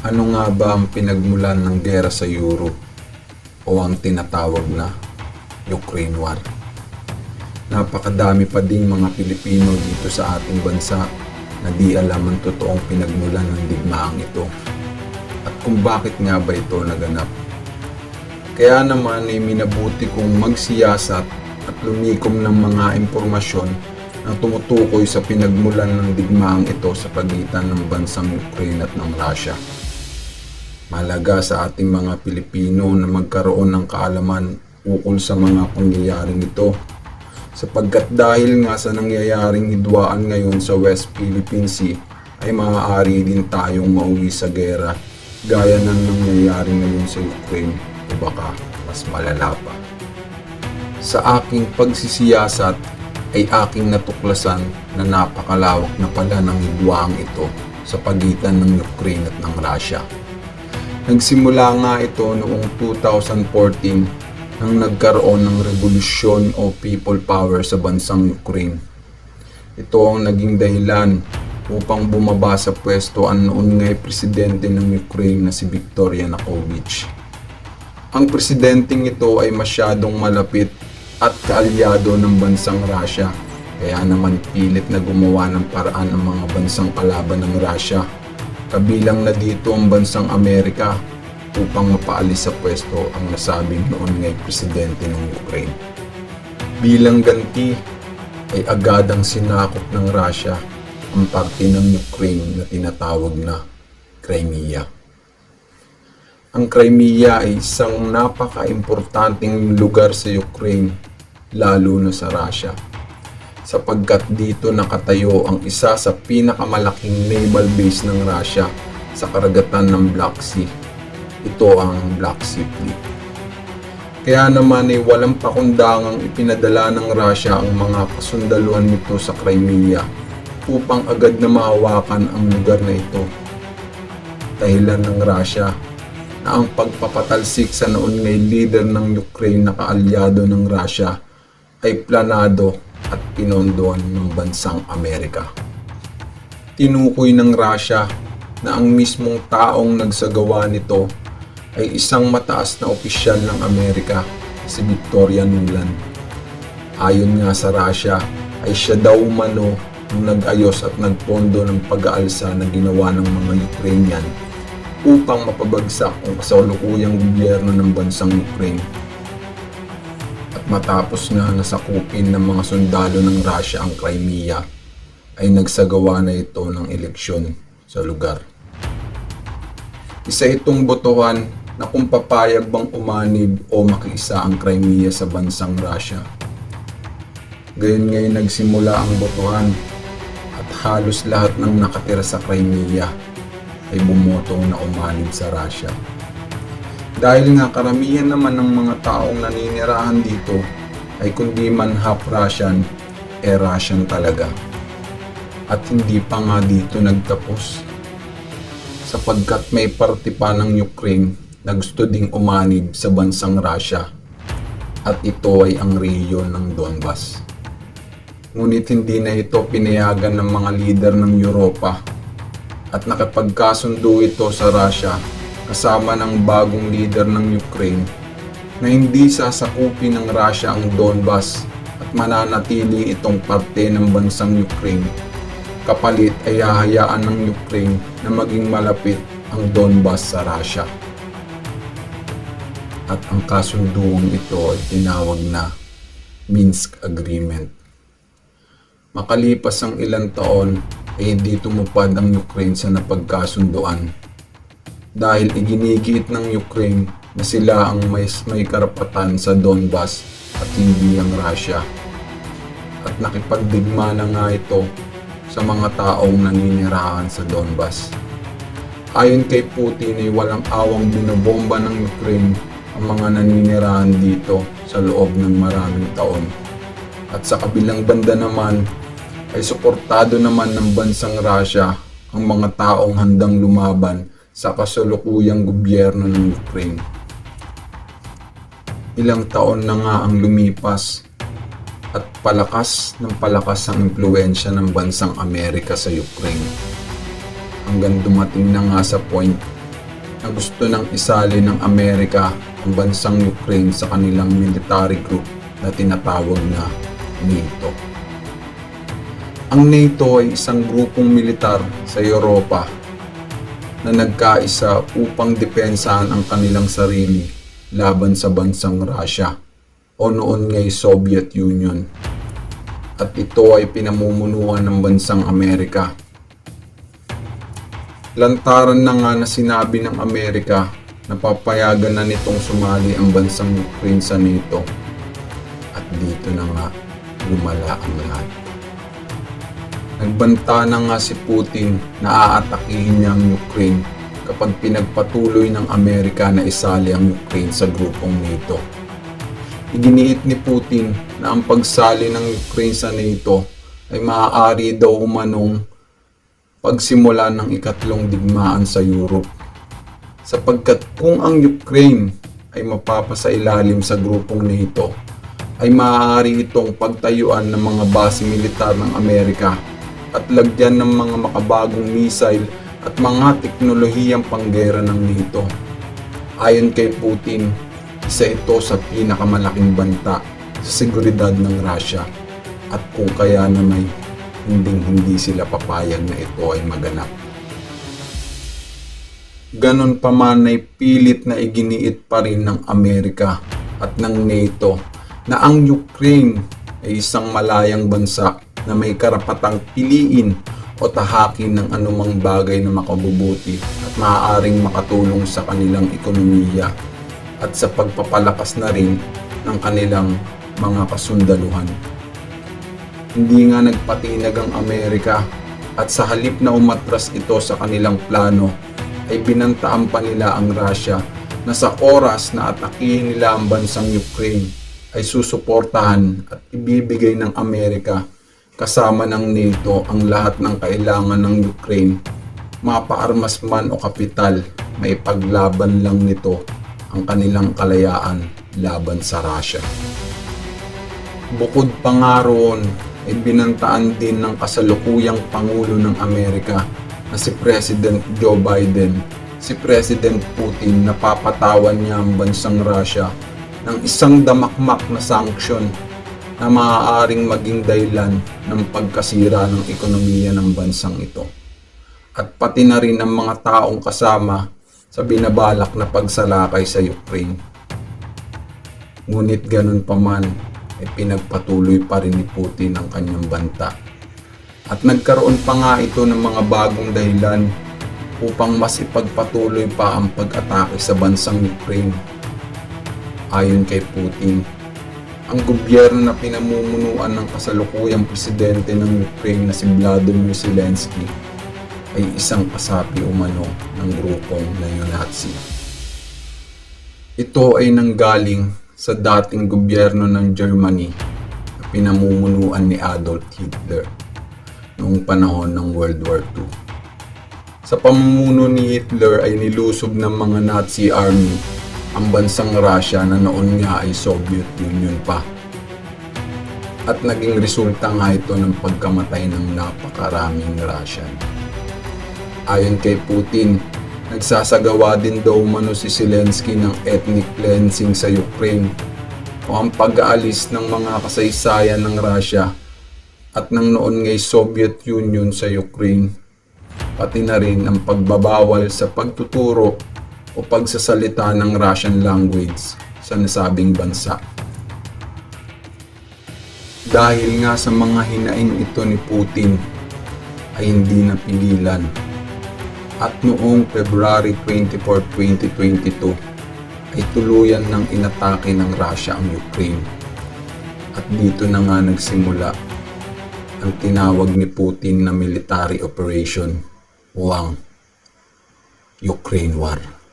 Ano nga ba ang pinagmulan ng giyera sa Europe o ang tinatawag na Ukraine War? Napakadami pa ding mga Pilipino dito sa ating bansa na di alam ang totoong pinagmulan ng digmaang ito at kung bakit nga ba ito naganap. Kaya naman ay minabuti kong magsiyasat at lumikom ng mga impormasyon na tumutukoy sa pinagmulan ng digmaang ito sa pagitan ng bansang Ukraine at ng Russia. Mahalaga sa ating mga Pilipino na magkaroon ng kaalaman ukol sa mga pangyayaring ito sapagkat dahil nga sa nangyayaring hidwaan ngayon sa West Philippine Sea ay maaari din tayong mauwi sa gera gaya ng nangyayari ngayon sa Ukraine o baka mas malala pa. Sa aking pagsisiyasat ay aking natuklasan na napakalawak na pala ng hidwaang ito sa pagitan ng Ukraine at ng Russia. Nagsimula nga ito noong 2014 nang nagkaroon ng revolusyon o people power sa bansang Ukraine. Ito ang naging dahilan upang bumaba sa pwesto ang noon nga'y presidente ng Ukraine na si Viktor Yanukovych. Ang presidenteng ito ay masyadong malapit at kaalyado ng bansang Russia, kaya naman pilit na gumawa ng paraan ang mga bansang kalaban ng Russia, kabilang na dito ang bansang Amerika, upang mapaalis sa pwesto ang nasabing noon nga'y presidente ng Ukraine. Bilang ganti ay agadang sinakop ng Russia ang parte ng Ukraine na tinatawag na Crimea. Ang Crimea ay isang napaka-importanteng lugar sa Ukraine, lalo na sa Russia, sapagkat dito nakatayo ang isa sa pinakamalaking naval base ng Russia sa karagatan ng Black Sea. Ito ang Black Sea Fleet. Kaya naman ay walang pakundangang ipinadala ng Russia ang mga kasundaluhan nito sa Crimea upang agad na mahawakan ang lugar na ito. Dahilan ng Russia na ang pagpapatalsik sa noon ngay leader ng Ukraine na kaalyado ng Russia ay planado at pinondohan ng bansang Amerika. Tinukoy ng Russia na ang mismong taong nagsagawa nito ay isang mataas na opisyal ng Amerika, si Victoria Nuland. Ayon nga sa Russia ay siya daw umano ang nag-ayos at nagpondo ng pag-aalsa na ginawa ng mga Ukrainian upang mapabagsak ang kasalukuyang gobyerno ng bansang Ukraine. At matapos nga nasakupin ng mga sundalo ng Russia ang Crimea, ay nagsagawa na ito ng eleksyon sa lugar. Isa itong botohan na kung papayag bang umanib o makiisa ang Crimea sa bansang Russia. Gayon ngayon nagsimula ang botohan at halos lahat ng nakatira sa Crimea ay bumoto na umanib sa Russia. Dahil nga karamihan naman ng mga taong naninirahan dito ay kundi man half Russian, Russian talaga. At hindi pa nga dito nagtapos, sapagkat may parte pa ng Ukraine na gusto ding umanib sa bansang Russia at ito ay ang rehiyon ng Donbas. Ngunit hindi na ito pinayagan ng mga lider ng Europa at nakipagkasundo ito sa Russia kasama ng bagong lider ng Ukraine na hindi sasakupin ng Russia ang Donbas at mananatili itong parte ng bansang Ukraine. Kapalit ay hahayaan ng Ukraine na maging malapit ang Donbas sa Russia. At ang kasunduang ito ay tinawag na Minsk Agreement. Makalipas ang ilang taon ay hindi tumupad ang Ukraine sa napagkasunduan dahil iginigit ng Ukraine na sila ang may karapatan sa Donbas at hindi ang Russia. At nakipagdigma na nga ito sa mga taong naninirahan sa Donbas. Ayon kay Putin ay walang awang binobomba ng Ukraine ang mga naninirahan dito sa loob ng maraming taon. At sa kabilang banda naman ay suportado naman ng bansang Russia ang mga taong handang lumaban sa kasalukuyang gobyerno ng Ukraine. Ilang taon na nga ang lumipas at palakas ang impluwensya ng bansang Amerika sa Ukraine. Hanggang dumating na nga sa point na gusto nang isali ng Amerika ang bansang Ukraine sa kanilang military group na tinatawag na NATO. Ang NATO ay isang grupong militar sa Europa na nagkaisa upang depensahan ang kanilang sarili laban sa bansang Russia o noon nga'y Soviet Union. At ito ay pinamumunuan ng bansang Amerika. Lantaran na nga na sinabi ng Amerika na papayagan na nitong sumali ang bansang Ukraine sa NATO. At dito na nga lumala ang lahat. Nagbanta na nga si Putin na aatakihin niya ang Ukraine kapag pinagpatuloy ng Amerika na isali ang Ukraine sa grupong NATO. Iginiit ni Putin na ang pagsali ng Ukraine sa NATO ay maaari daw umanong pagsimula ng ikatlong digmaan sa Europe. Sapagkat kung ang Ukraine ay mapapasailalim sa grupong NATO, ay maaari itong pagtayuan ng mga base militar ng Amerika at lagyan ng mga makabagong missile at mga teknolohiyang panggera ng NATO. Ayon kay Putin, isa ito sa pinakamalaking banta sa seguridad ng Russia at kung kaya na may hindi sila papayag na ito ay maganap. Ganon pa man ay pilit na iginiit pa rin ng Amerika at ng NATO na ang Ukraine ay isang malayang bansa na may karapatang piliin o tahakin ng anumang bagay na makabubuti at maaaring makatulong sa kanilang ekonomiya at sa pagpapalakas na rin ng kanilang mga kasundaluhan. Hindi nga nagpatinag ang Amerika at sa halip na umatras ito sa kanilang plano ay binantaan pa nila ang Russia na sa oras na atakihin nila ang bansang Ukraine ay susuportahan at ibibigay ng Amerika kasama ng NATO ang lahat ng kailangan ng Ukraine, mapaarmas man o kapital, may paglaban lang nito ang kanilang kalayaan laban sa Russia. Bukod pa nga roon, ay binantaan din ng kasalukuyang Pangulo ng Amerika na si President Joe Biden, si President Putin na papatawan niya ang bansang Russia ng isang damakmak na sanksyon na maaaring maging dahilan ng pagkasira ng ekonomiya ng bansang ito. At pati na rin ang mga taong kasama sa binabalak na pagsalakay sa Ukraine. Ngunit ganun pa man, ay pinagpatuloy pa rin ni Putin ang kanyang banta. At nagkaroon pa nga ito ng mga bagong dahilan upang mas ipagpatuloy pa ang pag-atake sa bansang Ukraine. Ayon kay Putin, ang gobyerno na pinamumunuan ng kasalukuyang presidente ng Ukraine na si Volodymyr Zelensky ay isang kasapi umano ng grupong neo-Nazi. Ito ay nanggaling sa dating gobyerno ng Germany na pinamumunuan ni Adolf Hitler noong panahon ng World War II. Sa pamumuno ni Hitler ay nilusob ng mga Nazi army ang bansang Russia na noon nga ay Soviet Union pa. At naging resulta nga ito ng pagkamatay ng napakaraming Russian. Ayon kay Putin, nagsasagawa din daw umano si Zelensky ng ethnic cleansing sa Ukraine o ang pag-aalis ng mga kasaysayan ng Russia at ng noon nga'y Soviet Union sa Ukraine, pati na rin ang pagbabawal sa pagtuturo o pagsasalita ng Russian language sa nasabing bansa. Dahil nga sa mga hinaing ito ni Putin ay hindi napigilan. At noong February 24, 2022 ay tuluyan ng inatake ng Russia ang Ukraine. At dito na nga nagsimula ang tinawag ni Putin na military operation o ang Ukraine War.